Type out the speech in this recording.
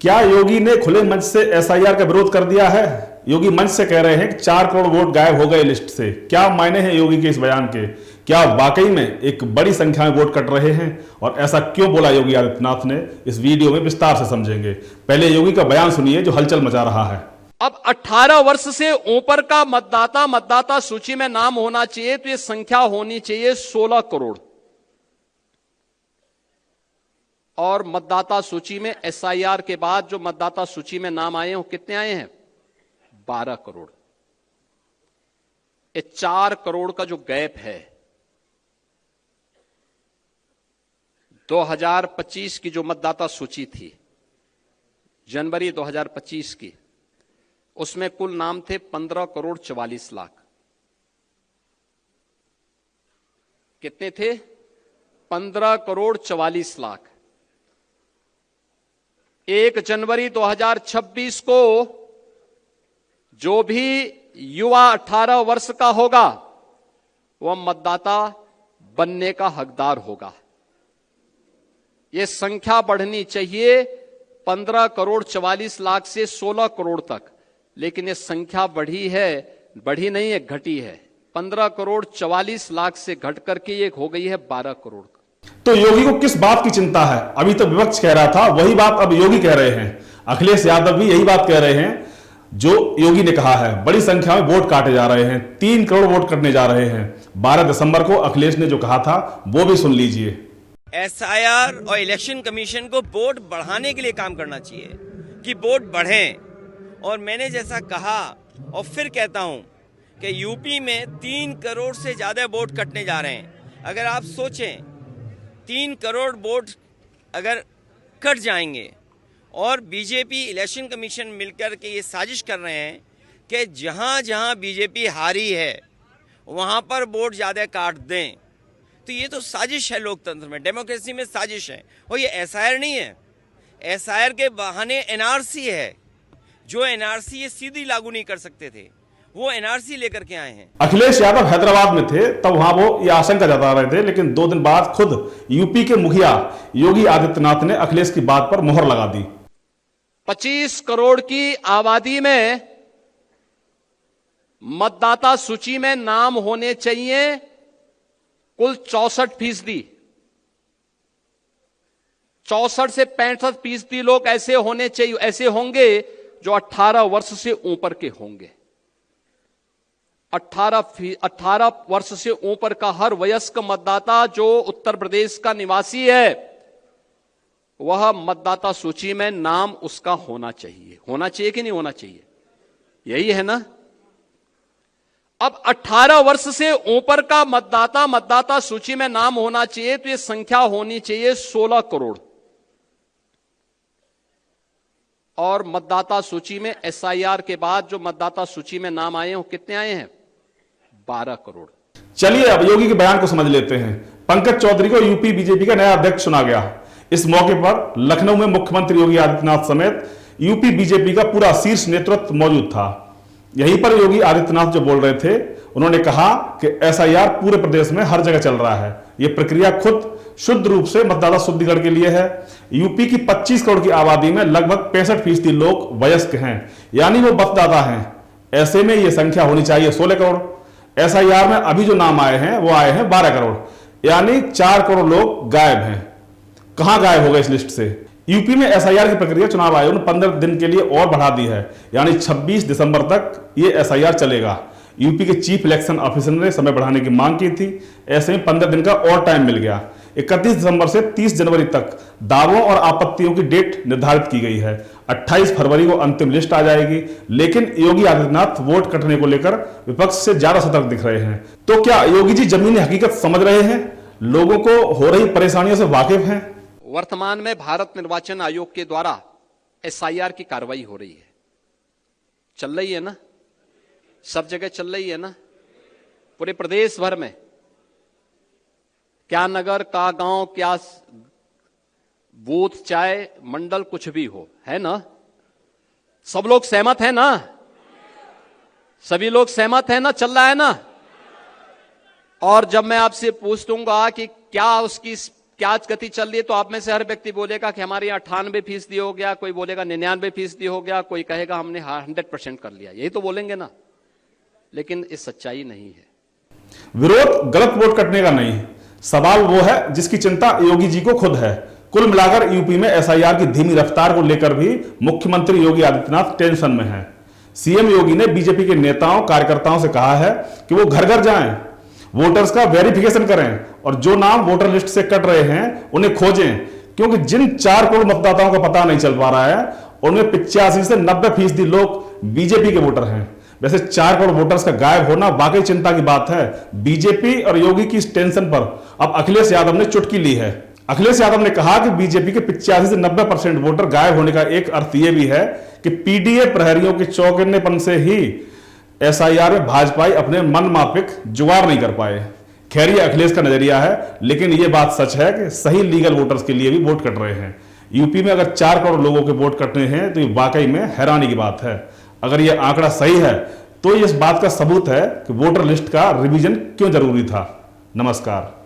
क्या योगी ने खुले मंच से एसआईआर का विरोध कर दिया है? योगी मंच से कह रहे हैं कि 4 करोड़ वोट गायब हो गए लिस्ट से। क्या मायने हैं योगी के इस बयान के? क्या वाकई में एक बड़ी संख्या में वोट कट रहे हैं? और ऐसा क्यों बोला योगी आदित्यनाथ ने, इस वीडियो में विस्तार से समझेंगे। पहले योगी का बयान सुनिए जो हलचल मचा रहा है। अब 18 वर्ष से ऊपर का मतदाता सूची में नाम होना चाहिए, तो ये संख्या होनी चाहिए 16 करोड़। और मतदाता सूची में एसआईआर के बाद जो मतदाता सूची में नाम आए हैं वो कितने आए हैं? 12 करोड़। ये 4 करोड़ का जो गैप है, 2025 की जो मतदाता सूची थी, जनवरी 2025 की, उसमें कुल नाम थे 15 करोड़ 44 लाख। कितने थे? 15 करोड़ 44 लाख। 1 जनवरी 2026 को जो भी युवा 18 वर्ष का होगा वह मतदाता बनने का हकदार होगा। यह संख्या बढ़नी चाहिए 15 करोड़ 44 लाख से 16 करोड़ तक, लेकिन यह संख्या बढ़ी नहीं है, घटी है। 15 करोड़ 44 लाख से घट करके ये हो गई है 12 करोड़। तो योगी को किस बात की चिंता है? अभी तो विपक्ष कह रहा था, वही बात अब योगी कह रहे हैं। अखिलेश यादव भी यही बात कह रहे हैं जो योगी ने कहा है। बड़ी संख्या में वोट काटे जा रहे हैं, 3 करोड़ वोट कटने जा रहे हैं। 12 दिसंबर को अखिलेश ने जो कहा था वो भी सुन लीजिए। एसआईआर और इलेक्शन कमीशन को वोट बढ़ाने के लिए काम करना चाहिए कि वोट बढ़ें। और मैंने जैसा कहा और फिर कहता हूं कि यूपी में 3 करोड़ से ज्यादा वोट कटने जा रहे हैं। अगर आप सोचें 3 करोड़ वोट अगर कट जाएंगे और बीजेपी इलेक्शन कमीशन मिलकर के ये साजिश कर रहे हैं कि जहां जहां बीजेपी हारी है वहां पर वोट ज्यादा काट दें, तो ये तो साजिश है। लोकतंत्र में, डेमोक्रेसी में साजिश है। और ये एसआईआर नहीं है, एसआईआर के बहाने एनआरसी है। जो एनआरसी ये सीधी लागू नहीं कर सकते थे, वो एनआरसी लेकर के आए हैं। अखिलेश यादव हैदराबाद में थे, तब वहां वो ये आशंका जता रहे थे, लेकिन 2 दिन बाद खुद यूपी के मुखिया योगी आदित्यनाथ ने अखिलेश की बात पर मोहर लगा दी। 25 करोड़ की आबादी में मतदाता सूची में नाम होने चाहिए कुल 64%। 64 से 65% लोग ऐसे होने चाहिए, ऐसे होंगे जो 18 वर्ष से ऊपर के होंगे। 18 वर्ष से ऊपर का हर वयस्क मतदाता जो उत्तर प्रदेश का निवासी है, वह मतदाता सूची में नाम उसका होना चाहिए। होना चाहिए कि नहीं होना चाहिए? यही है ना। अब 18 वर्ष से ऊपर का मतदाता सूची में नाम होना चाहिए, तो यह संख्या होनी चाहिए 16 करोड़। और मतदाता सूची में एसआईआर के बाद जो मतदाता सूची में नाम आए हैं वो कितने आए हैं? 12 करोड़। चलिए अब योगी के बयान को समझ लेते हैं। पंकज चौधरी को यूपी बीजेपी का नया अध्यक्ष चुना गया। इस मौके पर लखनऊ में मुख्यमंत्री योगी आदित्यनाथ समेत यूपी बीजेपी का पूरा शीर्ष नेतृत्व मौजूद था। यहीं पर योगी आदित्यनाथ जो बोल रहे थे, उन्होंने कहा कि एसआईआर पूरे प्रदेश में हर जगह चल रहा है। यह प्रक्रिया खुद शुद्ध रूप से मतदाता शुद्धिकरण के लिए है। यूपी की 25 करोड़ की आबादी में लगभग 65% लोग वयस्क हैं, यानी वो मतदाता हैं। ऐसे में यह संख्या होनी चाहिए 16 करोड़। एसआईआर में अभी जो नाम आए हैं वो आए हैं 12 करोड़, यानी 4 करोड़ लोग गायब हैं। कहां गायब हो गए इस लिस्ट से? यूपी में एसआईआर की प्रक्रिया चुनाव आयोग ने 15 दिन के लिए और बढ़ा दी है, यानी 26 दिसंबर तक ये एसआईआर चलेगा। यूपी के चीफ इलेक्शन ऑफिसर ने समय बढ़ाने की मांग की थी। ऐसे में 15 दिन का और टाइम मिल गया। 31 दिसंबर से 30 जनवरी तक दावों और आपत्तियों की डेट निर्धारित की गई है। 28 फरवरी को अंतिम लिस्ट आ जाएगी। लेकिन योगी आदित्यनाथ वोट कटने को लेकर विपक्ष से ज्यादा सतर्क दिख रहे हैं। तो क्या योगी जी जमीनी हकीकत समझ रहे हैं? लोगों को हो रही परेशानियों से वाकिफ हैं? वर्तमान में भारत निर्वाचन आयोग के द्वारा एसआईआर की कार्रवाई हो रही है, चल रही है ना, सब जगह चल रही है ना, पूरे प्रदेश भर में। क्या नगर, क्या गांव, क्या बूथ, चाहे मंडल, कुछ भी हो, है ना। सब लोग सहमत है ना? सभी लोग सहमत है ना? चल रहा है ना। और जब मैं आपसे पूछ दूंगा कि क्या उसकी क्या आज गति चल रही है, तो आप में से हर व्यक्ति बोलेगा कि हमारे यहाँ 98% हो गया, कोई बोलेगा 99% हो गया, कोई कहेगा हमने 100% कर लिया, यही तो बोलेंगे ना। लेकिन ये सच्चाई नहीं है। विरोध गलत वोट कटने का नहीं, सवाल वो है जिसकी चिंता योगी जी को खुद है। कुल मिलाकर यूपी में एसआईआर की धीमी रफ्तार को लेकर भी मुख्यमंत्री योगी आदित्यनाथ टेंशन में हैं। सीएम योगी ने बीजेपी के नेताओं कार्यकर्ताओं से कहा है कि वो घर घर जाएं, वोटर्स का वेरिफिकेशन करें और जो नाम वोटर लिस्ट से कट रहे हैं उन्हें खोजें, क्योंकि जिन 4 करोड़ मतदाताओं का पता नहीं चल पा रहा है उनमें 85 से 90% लोग बीजेपी के वोटर हैं। वैसे 4 करोड़ वोटर्स का गायब होना वाकई चिंता की बात है। बीजेपी और योगी की इस टेंशन पर अब अखिलेश यादव ने चुटकी ली है। अखिलेश यादव ने कहा कि बीजेपी के 85 से 90% वोटर गायब होने का एक अर्थ यह भी है कि पीडीए प्रहरियों के चौकन्नेपन से ही एसआईआर में भाजपाई अपने मन माफिक जुगाड़ नहीं कर पाए। खैर ये अखिलेश का नजरिया है, लेकिन यह बात सच है कि सही लीगल वोटर्स के लिए भी वोट कट रहे हैं। यूपी में अगर 4 करोड़ लोगों के वोट कटने हैं तो ये वाकई में हैरानी की बात है। अगर यह आंकड़ा सही है तो ये इस बात का सबूत है कि वोटर लिस्ट का रिवीजन क्यों जरूरी था। नमस्कार।